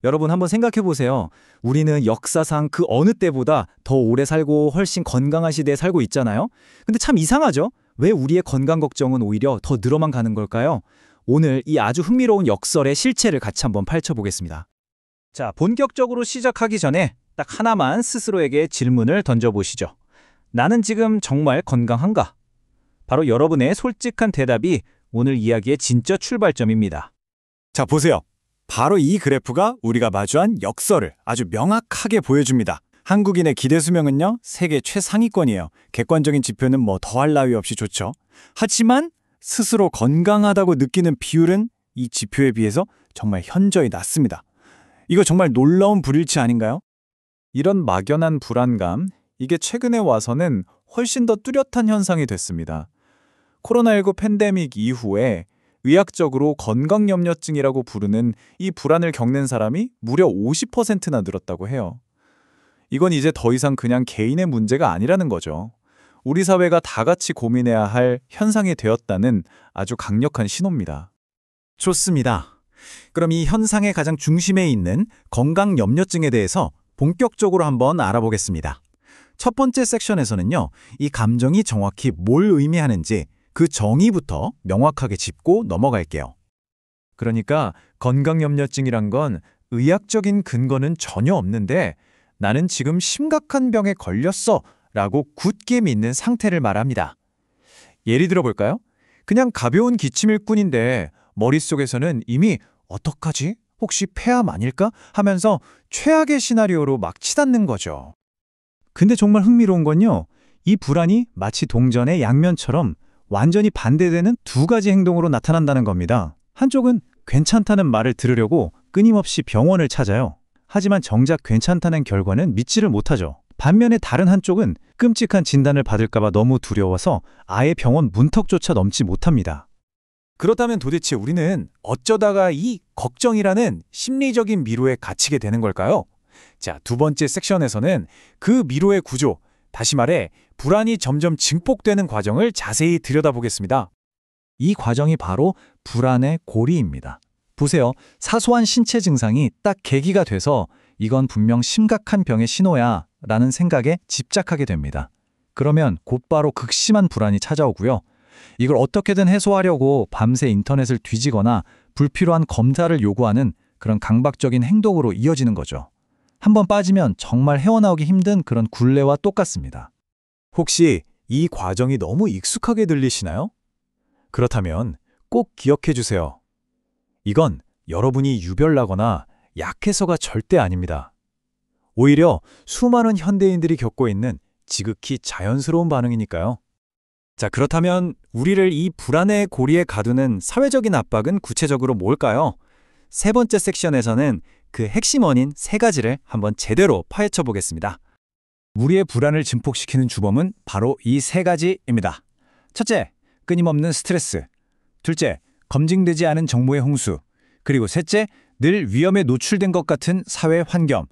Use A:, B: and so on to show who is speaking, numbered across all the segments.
A: 여러분 한번 생각해 보세요. 우리는 역사상 그 어느 때보다 더 오래 살고 훨씬 건강한 시대에 살고 있잖아요. 근데 참 이상하죠? 왜 우리의 건강 걱정은 오히려 더 늘어만 가는 걸까요? 오늘 이 아주 흥미로운 역설의 실체를 같이 한번 파헤쳐보겠습니다. 자, 본격적으로 시작하기 전에 딱 하나만 스스로에게 질문을 던져보시죠. 나는 지금 정말 건강한가? 바로 여러분의 솔직한 대답이 오늘 이야기의 진짜 출발점입니다.
B: 자, 보세요. 바로 이 그래프가 우리가 마주한 역설을 아주 명확하게 보여줍니다. 한국인의 기대 수명은요, 세계 최상위권이에요. 객관적인 지표는 뭐 더할 나위 없이 좋죠. 하지만 스스로 건강하다고 느끼는 비율은 이 지표에 비해서 정말 현저히 낮습니다. 이거 정말 놀라운 불일치 아닌가요?
A: 이런 막연한 불안감, 이게 최근에 와서는 훨씬 더 뚜렷한 현상이 됐습니다. 코로나19 팬데믹 이후에 의학적으로 건강염려증이라고 부르는 이 불안을 겪는 사람이 무려 50%나 늘었다고 해요. 이건 이제 더 이상 그냥 개인의 문제가 아니라는 거죠. 우리 사회가 다 같이 고민해야 할 현상이 되었다는 아주 강력한 신호입니다.
B: 좋습니다. 그럼 이 현상의 가장 중심에 있는 건강염려증에 대해서 본격적으로 한번 알아보겠습니다. 첫 번째 섹션에서는요, 이 감정이 정확히 뭘 의미하는지 그 정의부터 명확하게 짚고 넘어갈게요.
A: 그러니까 건강염려증이란 건 의학적인 근거는 전혀 없는데 나는 지금 심각한 병에 걸렸어 라고 굳게 믿는 상태를 말합니다. 예를 들어볼까요? 그냥 가벼운 기침일 뿐인데 머릿속에서는 이미 어떡하지? 혹시 폐암 아닐까? 하면서 최악의 시나리오로 막 치닫는 거죠. 근데 정말 흥미로운 건요, 이 불안이 마치 동전의 양면처럼 완전히 반대되는 두 가지 행동으로 나타난다는 겁니다. 한쪽은 괜찮다는 말을 들으려고 끊임없이 병원을 찾아요. 하지만 정작 괜찮다는 결과는 믿지를 못하죠. 반면에 다른 한쪽은 끔찍한 진단을 받을까봐 너무 두려워서 아예 병원 문턱조차 넘지 못합니다.
B: 그렇다면 도대체 우리는 어쩌다가 이 걱정이라는 심리적인 미로에 갇히게 되는 걸까요? 자, 두 번째 섹션에서는 그 미로의 구조, 다시 말해 불안이 점점 증폭되는 과정을 자세히 들여다보겠습니다.
A: 이 과정이 바로 불안의 고리입니다. 보세요. 사소한 신체 증상이 딱 계기가 돼서 이건 분명 심각한 병의 신호야 라는 생각에 집착하게 됩니다. 그러면 곧바로 극심한 불안이 찾아오고요. 이걸 어떻게든 해소하려고 밤새 인터넷을 뒤지거나 불필요한 검사를 요구하는 그런 강박적인 행동으로 이어지는 거죠. 한번 빠지면 정말 헤어나오기 힘든 그런 굴레와 똑같습니다.
B: 혹시 이 과정이 너무 익숙하게 들리시나요? 그렇다면 꼭 기억해 주세요. 이건 여러분이 유별나거나 약해서가 절대 아닙니다. 오히려 수많은 현대인들이 겪고 있는 지극히 자연스러운 반응이니까요. 자, 그렇다면 우리를 이 불안의 고리에 가두는 사회적인 압박은 구체적으로 뭘까요? 세 번째 섹션에서는 그 핵심 원인 세 가지를 한번 제대로 파헤쳐 보겠습니다.
A: 우리의 불안을 증폭시키는 주범은 바로 이 세 가지입니다. 첫째, 끊임없는 스트레스. 둘째, 검증되지 않은 정보의 홍수. 그리고 셋째, 늘 위험에 노출된 것 같은 사회 환경.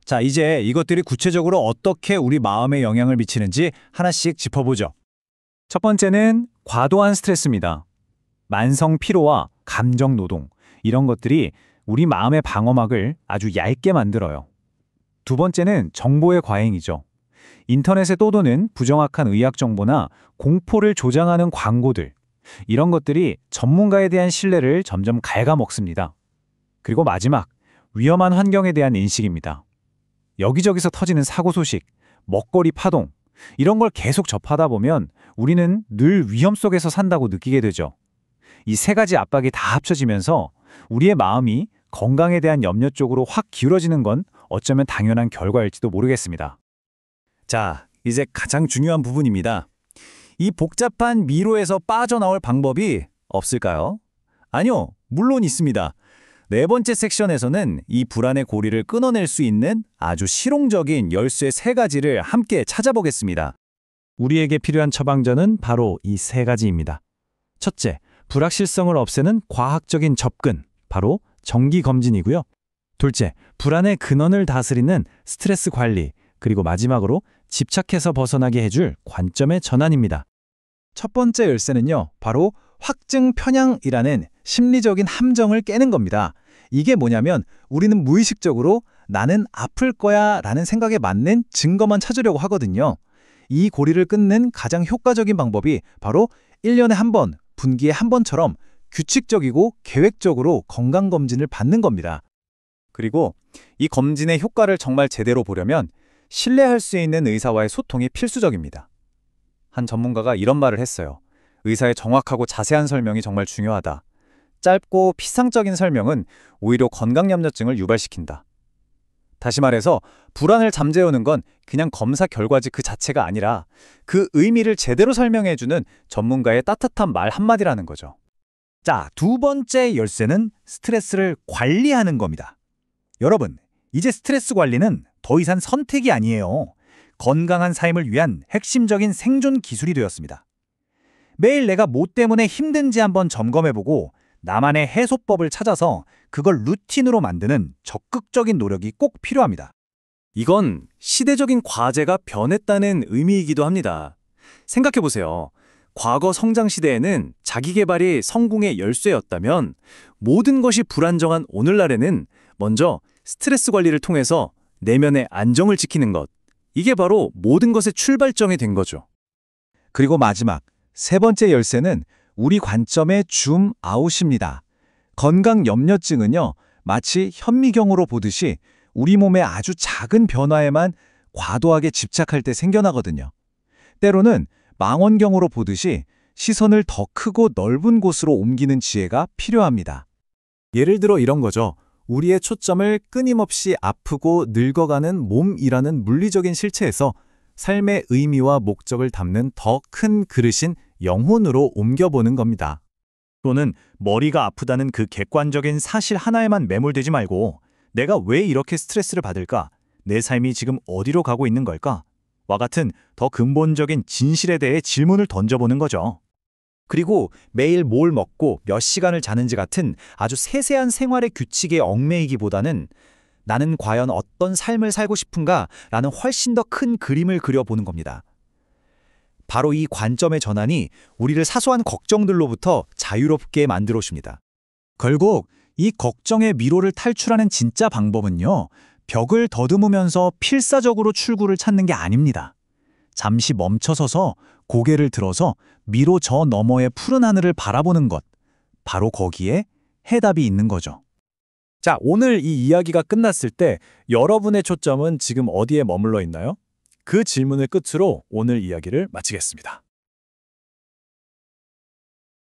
A: 자, 이제 이것들이 구체적으로 어떻게 우리 마음에 영향을 미치는지 하나씩 짚어보죠. 첫 번째는 과도한 스트레스입니다. 만성 피로와 감정 노동, 이런 것들이 우리 마음의 방어막을 아주 얇게 만들어요. 두 번째는 정보의 과잉이죠. 인터넷에 떠도는 부정확한 의학 정보나 공포를 조장하는 광고들, 이런 것들이 전문가에 대한 신뢰를 점점 갉아먹습니다. 그리고 마지막, 위험한 환경에 대한 인식입니다. 여기저기서 터지는 사고 소식, 먹거리 파동, 이런 걸 계속 접하다 보면 우리는 늘 위험 속에서 산다고 느끼게 되죠. 이 세 가지 압박이 다 합쳐지면서 우리의 마음이 건강에 대한 염려 쪽으로 확 기울어지는 건 어쩌면 당연한 결과일지도 모르겠습니다.
B: 자, 이제 가장 중요한 부분입니다. 이 복잡한 미로에서 빠져나올 방법이 없을까요? 아니요, 물론 있습니다. 네 번째 섹션에서는 이 불안의 고리를 끊어낼 수 있는 아주 실용적인 열쇠 세 가지를 함께 찾아보겠습니다.
A: 우리에게 필요한 처방전은 바로 이 세 가지입니다. 첫째, 불확실성을 없애는 과학적인 접근, 바로 정기검진이고요. 둘째, 불안의 근원을 다스리는 스트레스 관리, 그리고 마지막으로 집착해서 벗어나게 해줄 관점의 전환입니다. 첫 번째 열쇠는요, 바로 확증 편향이라는 심리적인 함정을 깨는 겁니다. 이게 뭐냐면 우리는 무의식적으로 나는 아플 거야 라는 생각에 맞는 증거만 찾으려고 하거든요. 이 고리를 끊는 가장 효과적인 방법이 바로 1년에 한 번, 분기에 한 번처럼 규칙적이고 계획적으로 건강검진을 받는 겁니다. 그리고 이 검진의 효과를 정말 제대로 보려면 신뢰할 수 있는 의사와의 소통이 필수적입니다. 한 전문가가 이런 말을 했어요. 의사의 정확하고 자세한 설명이 정말 중요하다. 짧고 피상적인 설명은 오히려 건강염려증을 유발시킨다. 다시 말해서 불안을 잠재우는 건 그냥 검사 결과지 그 자체가 아니라 그 의미를 제대로 설명해주는 전문가의 따뜻한 말 한마디라는 거죠. 자, 두 번째 열쇠는 스트레스를 관리하는 겁니다. 여러분, 이제 스트레스 관리는 더 이상 선택이 아니에요. 건강한 삶을 위한 핵심적인 생존 기술이 되었습니다. 매일 내가 뭐 때문에 힘든지 한번 점검해보고 나만의 해소법을 찾아서 그걸 루틴으로 만드는 적극적인 노력이 꼭 필요합니다. 이건 시대적인 과제가 변했다는 의미이기도 합니다. 생각해보세요. 과거 성장 시대에는 자기계발이 성공의 열쇠였다면 모든 것이 불안정한 오늘날에는 먼저 스트레스 관리를 통해서 내면의 안정을 지키는 것. 이게 바로 모든 것의 출발점이 된 거죠. 그리고 마지막, 세 번째 열쇠는 우리 관점의 줌아웃입니다. 건강염려증은요, 마치 현미경으로 보듯이 우리 몸의 아주 작은 변화에만 과도하게 집착할 때 생겨나거든요. 때로는 망원경으로 보듯이 시선을 더 크고 넓은 곳으로 옮기는 지혜가 필요합니다. 예를 들어 이런 거죠. 우리의 초점을 끊임없이 아프고 늙어가는 몸이라는 물리적인 실체에서 삶의 의미와 목적을 담는 더 큰 그릇인 영혼으로 옮겨보는 겁니다. 또는 머리가 아프다는 그 객관적인 사실 하나에만 매몰되지 말고 내가 왜 이렇게 스트레스를 받을까? 내 삶이 지금 어디로 가고 있는 걸까? 와 같은 더 근본적인 진실에 대해 질문을 던져보는 거죠. 그리고 매일 뭘 먹고 몇 시간을 자는지 같은 아주 세세한 생활의 규칙에 얽매이기보다는 나는 과연 어떤 삶을 살고 싶은가? 라는 훨씬 더 큰 그림을 그려보는 겁니다. 바로 이 관점의 전환이 우리를 사소한 걱정들로부터 자유롭게 만들어 줍니다. 결국 이 걱정의 미로를 탈출하는 진짜 방법은요, 벽을 더듬으면서 필사적으로 출구를 찾는 게 아닙니다. 잠시 멈춰서서 고개를 들어서 미로 저 너머의 푸른 하늘을 바라보는 것, 바로 거기에 해답이 있는 거죠. 자, 오늘 이 이야기가 끝났을 때 여러분의 초점은 지금 어디에 머물러 있나요? 그 질문을 끝으로 오늘 이야기를 마치겠습니다.